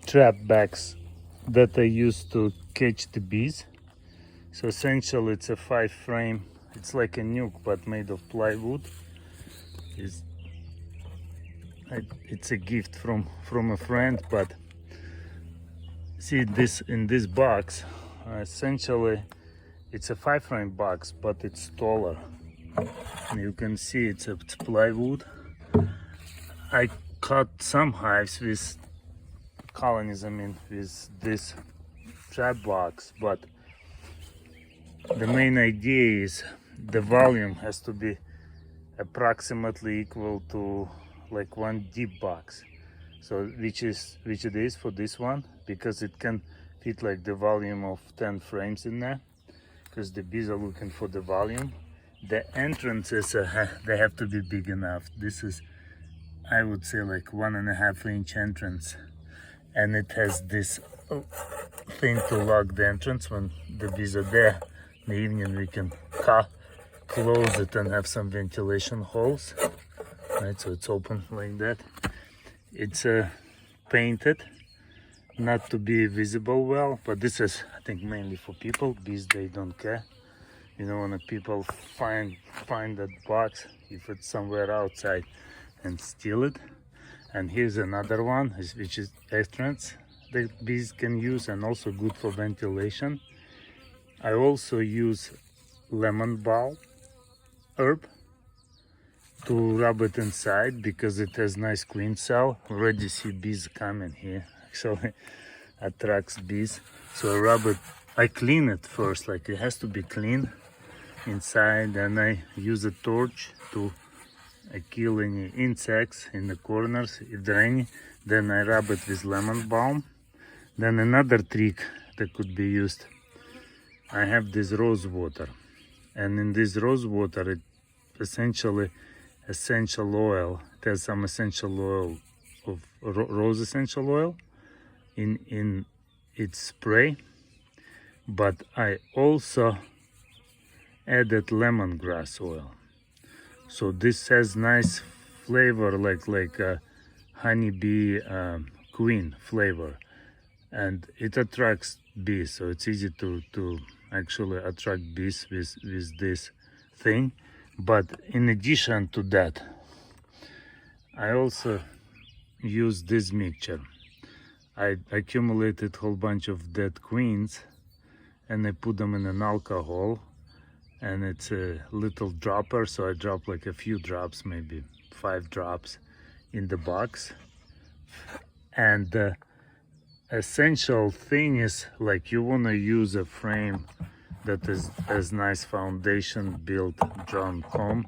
trap bags that I use to catch the bees. So essentially it's a 5-frame, it's like a nuke but made of plywood. It's a gift from a friend, but see this in this box, essentially it's a 5-frame box but it's taller. And you can see it's plywood. I cut some hives with colonies, with this trap box, but the main idea is the volume has to be approximately equal to like one deep box. So which it is for this one, because it can fit like the volume of 10 frames in there, because the bees are looking for the volume. The entrances they have to be big enough. This is, I would say, like 1.5-inch entrance, and it has this thing to lock the entrance when the bees are there. In the evening we can close it and have some ventilation holes, right? So it's open like that. It's painted not to be visible well, but this is, I think, mainly for people. Bees, they don't care. You know, when people find that box, if it's somewhere outside, and steal it. And here's another one, which is entrance the bees can use, and also good for ventilation. I also use lemon balm herb to rub it inside because it has nice queen cell. Already see bees coming here, actually attracts bees. So I rub it, I clean it first, like it has to be clean inside, and I use a torch to kill any insects in the corners if there are any. Then I rub it with lemon balm. Then another trick that could be used, I have this rose water, and in this rose water it essentially essential oil. It has some essential oil of rose essential oil in its spray, but I also added lemongrass oil. So this has nice flavor, like a honeybee queen flavor, and it attracts bees. So it's easy to actually attract bees with this thing. But in addition to that, I also use this mixture. I accumulated a whole bunch of dead queens and I put them in an alcohol, and it's a little dropper, so I drop like a few drops, maybe 5 drops in the box. And the essential thing is, like, you want to use a frame that has nice foundation built drawn comb.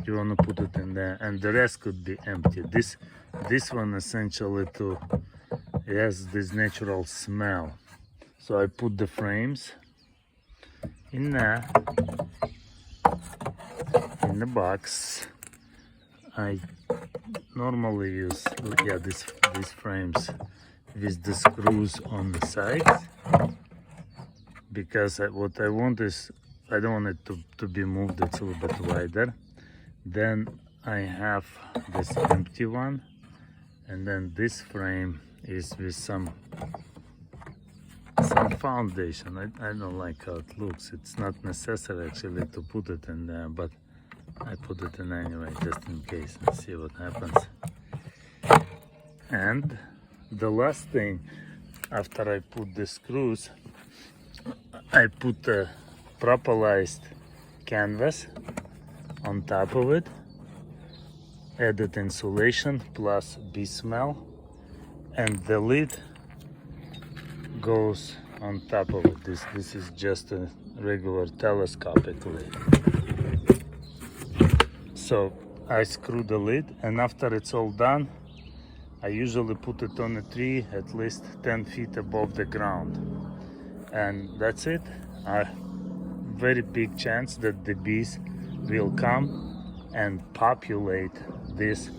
You want to put it in there, and the rest could be empty. This one essentially it has this natural smell, so I put the frames in there in the box. I normally use these frames with the screws on the sides, because what I want is, I don't want it to be moved. It's a little bit wider. Then I have this empty one, and then this frame is with some foundation. I don't like how it looks. It's not necessary actually to put it in there, but I put it in anyway, just in case. Let's see what happens. And the last thing, after I put the screws, I put a propolised canvas on top of it, added insulation plus bee smell, and the lid goes on top of it. This is just a regular telescopic lid. So I screw the lid, and after it's all done, I usually put it on a tree at least 10 feet above the ground, and that's it. A very big chance that the bees will come and populate this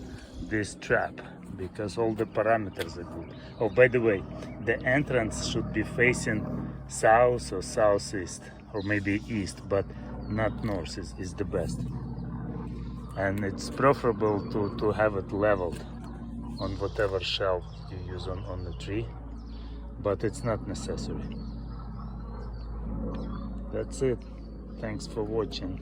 trap, because all the parameters are good. Oh, by the way, the entrance should be facing south or southeast, or maybe east, but not north is the best. And it's preferable to have it leveled on whatever shelf you use on the tree. but it's not necessary. That's it. Thanks for watching.